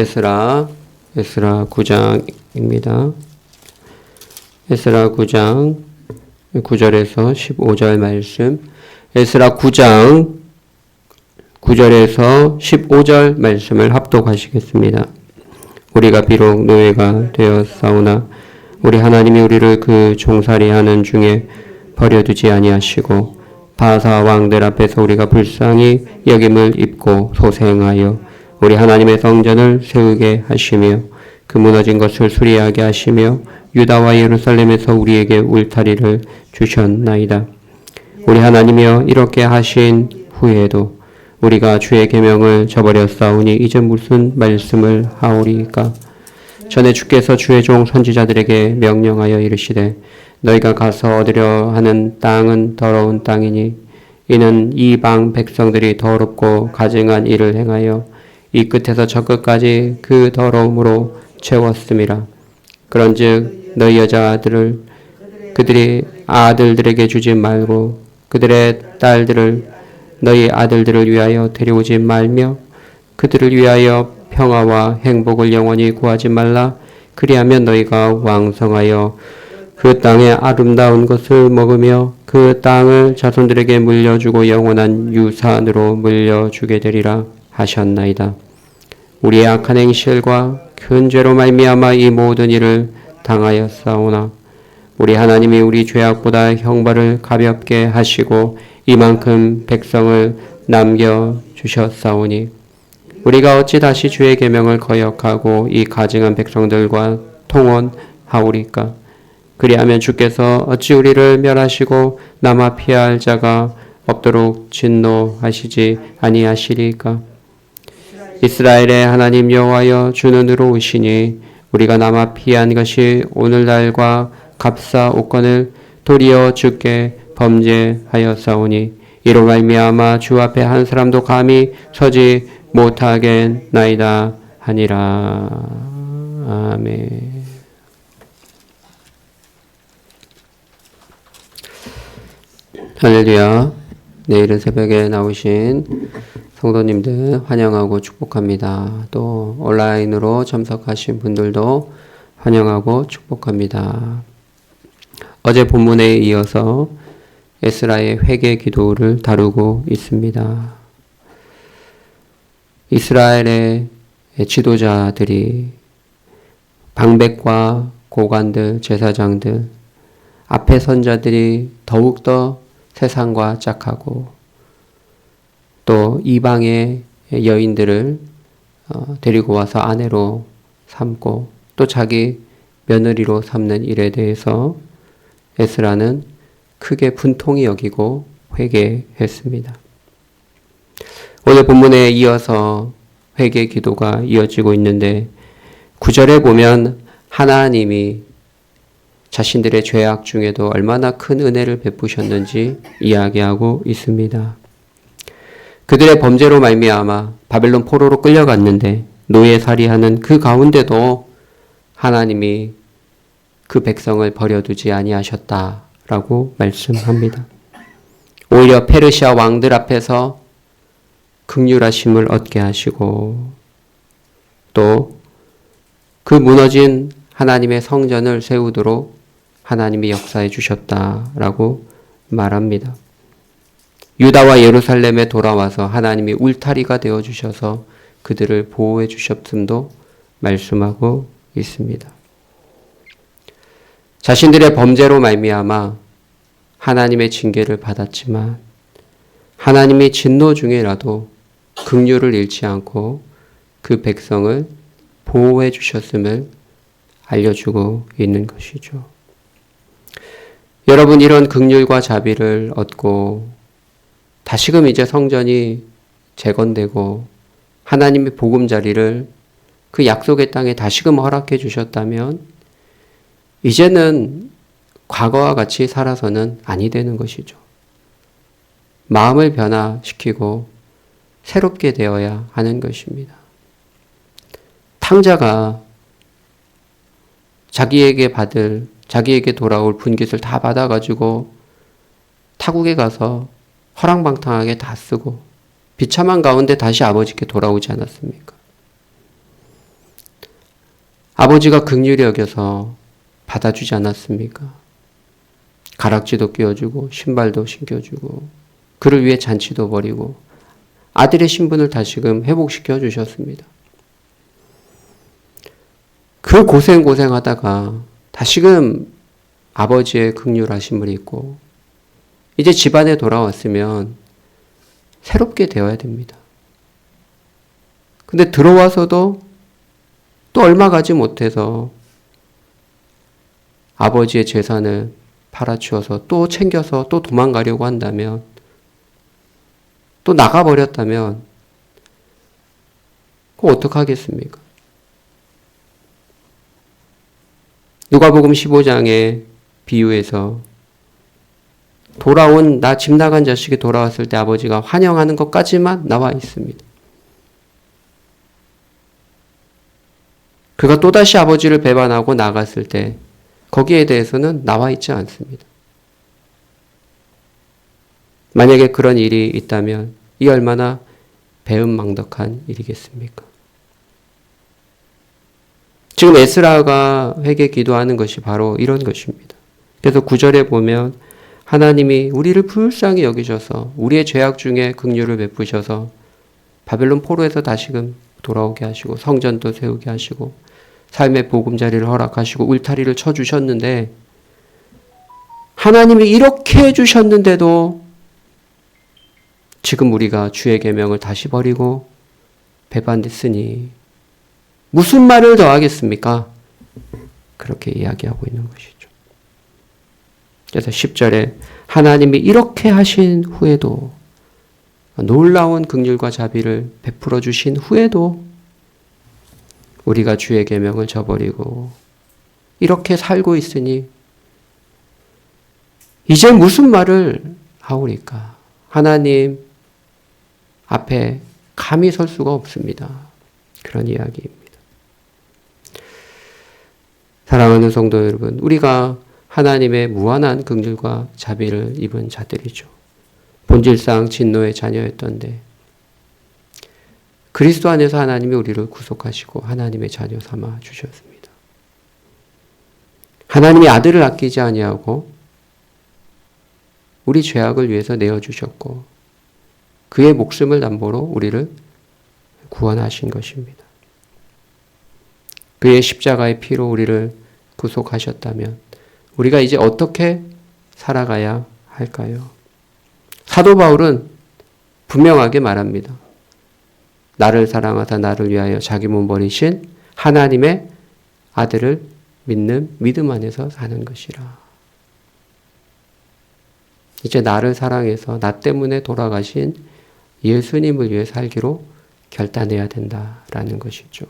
에스라 9장입니다. 에스라 9장 9절에서 15절 말씀. 에스라 9장 9절에서 15절 말씀을 합독하시겠습니다. 우리가 비록 노예가 되었사오나 우리 하나님이 우리를 그 종살이하는 중에 버려두지 아니하시고 바사 왕들 앞에서 우리가 불쌍히 여김을 입고 소생하여 우리 하나님의 성전을 세우게 하시며 그 무너진 것을 수리하게 하시며 유다와 예루살렘에서 우리에게 울타리를 주셨나이다. 우리 하나님이여 이렇게 하신 후에도 우리가 주의 계명을 저버렸사오니 이제 무슨 말씀을 하오리까? 전에 주께서 주의 종 선지자들에게 명령하여 이르시되 너희가 가서 얻으려 하는 땅은 더러운 땅이니 이는 이방 백성들이 더럽고 가증한 일을 행하여 이 끝에서 저 끝까지 그 더러움으로 채웠음이라. 그런즉 너희 여자들을 그들이 아들들에게 주지 말고 그들의 딸들을 너희 아들들을 위하여 데려오지 말며 그들을 위하여 평화와 행복을 영원히 구하지 말라. 그리하면 너희가 왕성하여 그 땅의 아름다운 것을 먹으며 그 땅을 자손들에게 물려주고 영원한 유산으로 물려주게 되리라 하셨나이다. 우리의 악한 행실과 큰 죄로 말미암아 이 모든 일을 당하였사오나 우리 하나님이 우리 죄악보다 형벌을 가볍게 하시고 이만큼 백성을 남겨주셨사오니 우리가 어찌 다시 주의 계명을 거역하고 이 가증한 백성들과 통혼하오리까? 그리하면 주께서 어찌 우리를 멸하시고 남아 피할 자가 없도록 진노하시지 아니하시리까? 이스라엘의 하나님 여호와여 주는 의로우시니 우리가 남아 피한 것이 오늘날과 갑사옥건을 도리어 주께 범죄하였사오니 이로 말미암아 주 앞에 한 사람도 감히 서지 못하겠나이다 하니라. 아멘. 할렐루야. 내일은 새벽에 나오신 성도님들 환영하고 축복합니다. 또 온라인으로 참석하신 분들도 환영하고 축복합니다. 어제 본문에 이어서 에스라의 회개 기도를 다루고 있습니다. 이스라엘의 지도자들이 방백과 고관들, 제사장들, 앞에 선자들이 더욱더 세상과 짝하고 또 이방의 여인들을 데리고 와서 아내로 삼고 또 자기 며느리로 삼는 일에 대해서 에스라는 크게 분통히 여기고 회개했습니다. 오늘 본문에 이어서 회개 기도가 이어지고 있는데 9절에 보면 하나님이 자신들의 죄악 중에도 얼마나 큰 은혜를 베푸셨는지 이야기하고 있습니다. 그들의 범죄로 말미암아 바벨론 포로로 끌려갔는데 노예살이하는 그 가운데도 하나님이 그 백성을 버려두지 아니하셨다라고 말씀합니다. 오히려 페르시아 왕들 앞에서 긍휼하심을 얻게 하시고 또 그 무너진 하나님의 성전을 세우도록 하나님이 역사해 주셨다라고 말합니다. 유다와 예루살렘에 돌아와서 하나님이 울타리가 되어 주셔서 그들을 보호해 주셨음도 말씀하고 있습니다. 자신들의 범죄로 말미암아 하나님의 징계를 받았지만 하나님이 진노 중에라도 긍휼을 잃지 않고 그 백성을 보호해 주셨음을 알려주고 있는 것이죠. 여러분, 이런 긍휼과 자비를 얻고 다시금 이제 성전이 재건되고 하나님의 보금자리를 그 약속의 땅에 다시금 허락해 주셨다면 이제는 과거와 같이 살아서는 아니 되는 것이죠. 마음을 변화시키고 새롭게 되어야 하는 것입니다. 탕자가 자기에게 돌아올 분깃을 다 받아가지고 타국에 가서 허랑방탕하게 다 쓰고 비참한 가운데 다시 아버지께 돌아오지 않았습니까? 아버지가 긍휼히 여겨서 받아주지 않았습니까? 가락지도 끼워주고 신발도 신겨주고 그를 위해 잔치도 벌이고 아들의 신분을 다시금 회복시켜 주셨습니다. 그 고생하다가 다시금 아버지의 긍휼하심을 잊고 이제 집안에 돌아왔으면 새롭게 되어야 됩니다. 근데 들어와서도 또 얼마 가지 못해서 아버지의 재산을 팔아치워서 또 챙겨서 또 도망가려고 한다면, 또 나가버렸다면 그거 어떡하겠습니까? 누가복음 15장의 비유에서 돌아온 나 집 나간 자식이 돌아왔을 때 아버지가 환영하는 것까지만 나와 있습니다. 그가 또다시 아버지를 배반하고 나갔을 때 거기에 대해서는 나와 있지 않습니다. 만약에 그런 일이 있다면 이 얼마나 배은망덕한 일이겠습니까? 지금 에스라가 회개 기도하는 것이 바로 이런 것입니다. 그래서 9절에 보면 하나님이 우리를 불쌍히 여기셔서 우리의 죄악 중에 긍휼을 베푸셔서 바벨론 포로에서 다시금 돌아오게 하시고 성전도 세우게 하시고 삶의 보금자리를 허락하시고 울타리를 쳐주셨는데, 하나님이 이렇게 해주셨는데도 지금 우리가 주의 계명을 다시 버리고 배반했으니 무슨 말을 더 하겠습니까? 그렇게 이야기하고 있는 것이죠. 그래서 10절에 하나님이 이렇게 하신 후에도, 놀라운 긍휼과 자비를 베풀어 주신 후에도 우리가 주의 계명을 저버리고 이렇게 살고 있으니 이제 무슨 말을 하오리까? 하나님 앞에 감히 설 수가 없습니다. 그런 이야기입니다. 사랑하는 성도 여러분, 우리가 하나님의 무한한 긍휼과 자비를 입은 자들이죠. 본질상 진노의 자녀였던데 그리스도 안에서 하나님이 우리를 구속하시고 하나님의 자녀 삼아 주셨습니다. 하나님이 아들을 아끼지 아니하고 우리 죄악을 위해서 내어주셨고 그의 목숨을 담보로 우리를 구원하신 것입니다. 그의 십자가의 피로 우리를 구속하셨다면 우리가 이제 어떻게 살아가야 할까요? 사도 바울은 분명하게 말합니다. 나를 사랑하사 나를 위하여 자기 몸 버리신 하나님의 아들을 믿는 믿음 안에서 사는 것이라. 이제 나를 사랑해서 나 때문에 돌아가신 예수님을 위해 살기로 결단해야 된다라는 것이죠.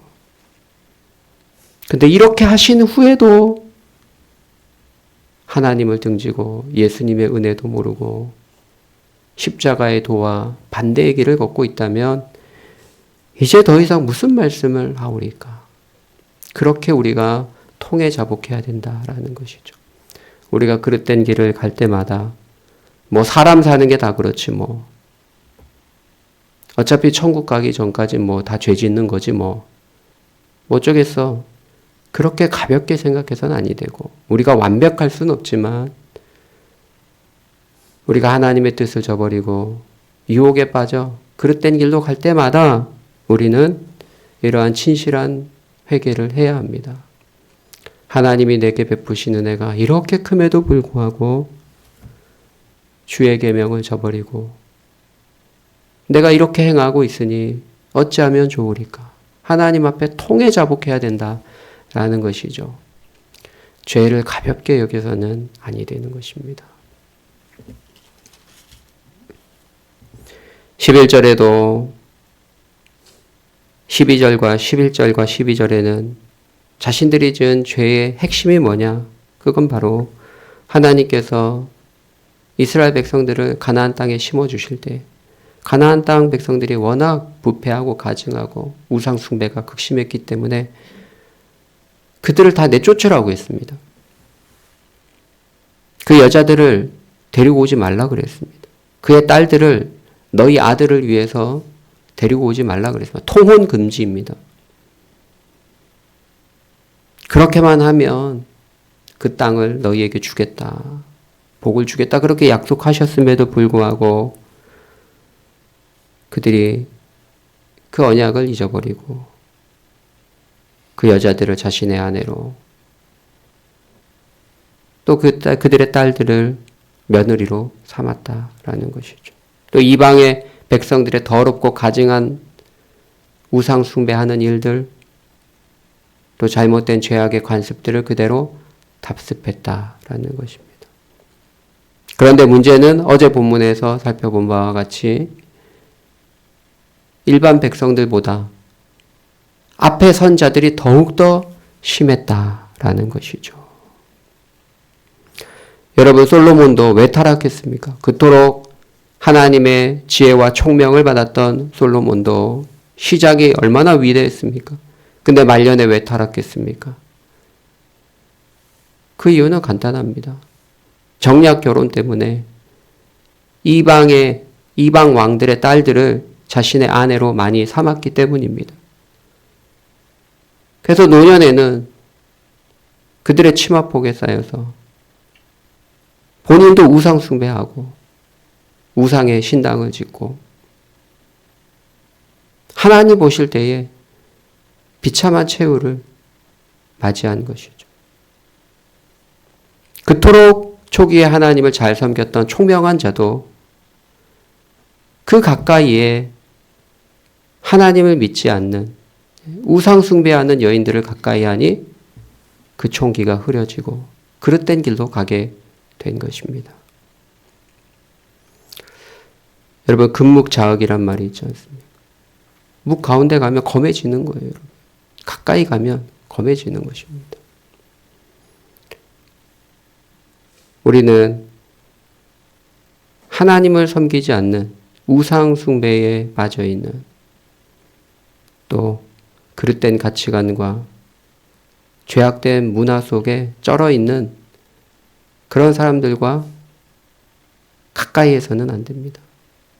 근데 이렇게 하신 후에도 하나님을 등지고 예수님의 은혜도 모르고 십자가의 도와 반대의 길을 걷고 있다면 이제 더 이상 무슨 말씀을 하오리까? 그렇게 우리가 통해 자복해야 된다라는 것이죠. 우리가 그릇된 길을 갈 때마다 뭐 사람 사는 게 다 그렇지 뭐 어차피 천국 가기 전까지 뭐 다 죄 짓는 거지 뭐 어쩌겠어. 그렇게 가볍게 생각해서는 아니 되고 우리가 완벽할 수는 없지만 우리가 하나님의 뜻을 저버리고 유혹에 빠져 그릇된 길로 갈 때마다 우리는 이러한 진실한 회개를 해야 합니다. 하나님이 내게 베푸신 은혜가 이렇게 큼에도 불구하고 주의 계명을 저버리고 내가 이렇게 행하고 있으니 어찌하면 좋으리까? 하나님 앞에 통해 자복해야 된다라는 것이죠. 죄를 가볍게 여겨서는 아니 되는 것입니다. 11절에도 12절과 11절과 12절에는 자신들이 지은 죄의 핵심이 뭐냐? 그건 바로 하나님께서 이스라엘 백성들을 가나안 땅에 심어주실 때 가나안 땅 백성들이 워낙 부패하고 가증하고 우상 숭배가 극심했기 때문에 그들을 다 내쫓으라고 했습니다. 그 여자들을 데리고 오지 말라 그랬습니다. 그의 딸들을 너희 아들을 위해서 데리고 오지 말라 그랬습니다. 통혼 금지입니다. 그렇게만 하면 그 땅을 너희에게 주겠다. 복을 주겠다. 그렇게 약속하셨음에도 불구하고 그들이 그 언약을 잊어버리고 그 여자들을 자신의 아내로 또 그들의 딸들을 며느리로 삼았다라는 것이죠. 또 이방의 백성들의 더럽고 가증한 우상 숭배하는 일들, 또 잘못된 죄악의 관습들을 그대로 답습했다라는 것입니다. 그런데 문제는 어제 본문에서 살펴본 바와 같이 일반 백성들보다 앞에 선 자들이 더욱더 심했다라는 것이죠. 여러분, 솔로몬도 왜 타락했습니까? 그토록 하나님의 지혜와 총명을 받았던 솔로몬도 시작이 얼마나 위대했습니까? 근데 말년에 왜 타락했습니까? 그 이유는 간단합니다. 정략 결혼 때문에 이방 왕들의 딸들을 자신의 아내로 많이 삼았기 때문입니다. 그래서 노년에는 그들의 치마폭에 쌓여서 본인도 우상 숭배하고 우상의 신당을 짓고 하나님 보실 때에 비참한 최후를 맞이한 것이죠. 그토록 초기에 하나님을 잘 섬겼던 총명한 자도 그 가까이에 하나님을 믿지 않는 우상 숭배하는 여인들을 가까이 하니 그 총기가 흐려지고 그릇된 길로 가게 된 것입니다. 여러분, 금묵자흑이란 말이 있지 않습니까? 묵 가운데 가면 검해지는 거예요. 여러분. 가까이 가면 검해지는 것입니다. 우리는 하나님을 섬기지 않는 우상 숭배에 빠져 있는 또 그릇된 가치관과 죄악된 문화 속에 쩔어 있는 그런 사람들과 가까이에서는 안 됩니다.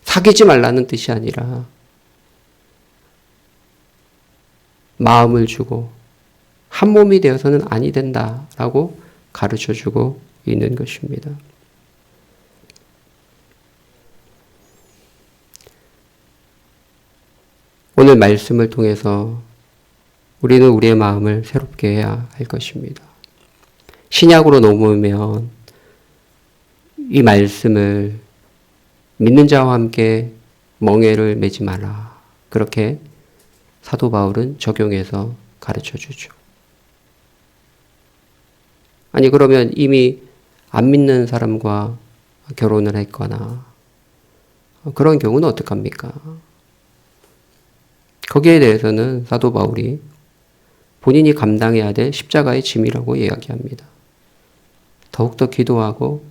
사귀지 말라는 뜻이 아니라 마음을 주고 한 몸이 되어서는 아니 된다라고 가르쳐주고 있는 것입니다. 오늘 말씀을 통해서 우리는 우리의 마음을 새롭게 해야 할 것입니다. 신약으로 넘어오면 이 말씀을 믿는 자와 함께 멍에를 매지 마라. 그렇게 사도 바울은 적용해서 가르쳐 주죠. 아니, 그러면 이미 안 믿는 사람과 결혼을 했거나 그런 경우는 어떡합니까? 거기에 대해서는 사도 바울이 본인이 감당해야 될 십자가의 짐이라고 이야기합니다. 더욱더 기도하고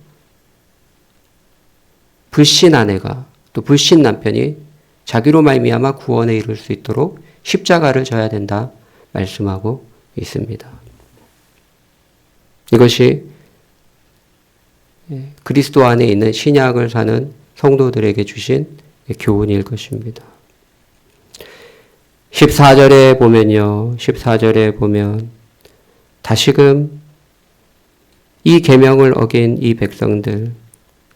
불신 아내가 또 불신 남편이 자기로 말미암아 구원에 이를 수 있도록 십자가를 져야 된다 말씀하고 있습니다. 이것이 그리스도 안에 있는 신약을 사는 성도들에게 주신 교훈일 것입니다. 14절에 보면요. 14절에 보면 다시금 이 계명을 어긴 이 백성들,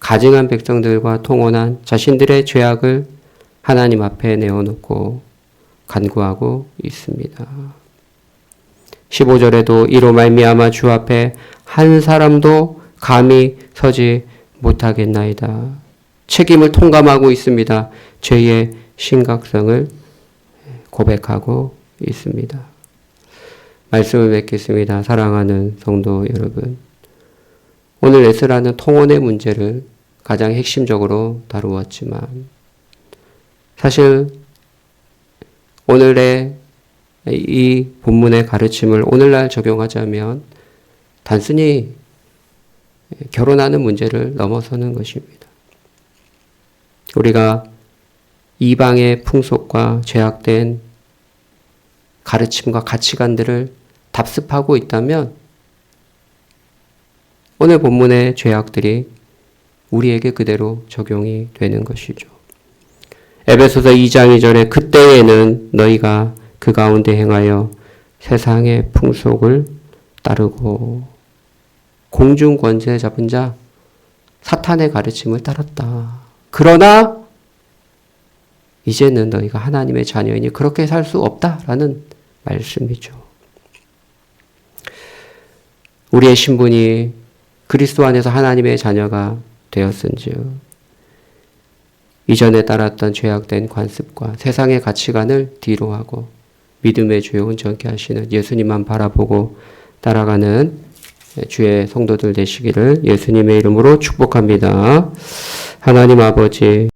가증한 백성들과 통혼한 자신들의 죄악을 하나님 앞에 내어놓고 간구하고 있습니다. 15절에도 이로 말미암아 주 앞에 한 사람도 감히 서지 못하겠나이다. 책임을 통감하고 있습니다. 죄의 심각성을 고백하고 있습니다. 말씀을 맺겠습니다. 사랑하는 성도 여러분, 오늘 에스라는 통혼의 문제를 가장 핵심적으로 다루었지만 사실 오늘의 이 본문의 가르침을 오늘날 적용하자면 단순히 결혼하는 문제를 넘어서는 것입니다. 우리가 이방의 풍속과 죄악된 가르침과 가치관들을 답습하고 있다면 오늘 본문의 죄악들이 우리에게 그대로 적용이 되는 것이죠. 에베소서 2장 2절에 그때에는 너희가 그 가운데 행하여 세상의 풍속을 따르고 공중 권세 잡은 자 사탄의 가르침을 따랐다. 그러나 이제는 너희가 하나님의 자녀이니 그렇게 살 수 없다라는 말씀이죠. 우리의 신분이 그리스도 안에서 하나님의 자녀가 되었은즉 이전에 따랐던 죄악된 관습과 세상의 가치관을 뒤로하고 믿음의 주에 온전케 하시는 예수님만 바라보고 따라가는 주의 성도들 되시기를 예수님의 이름으로 축복합니다. 하나님 아버지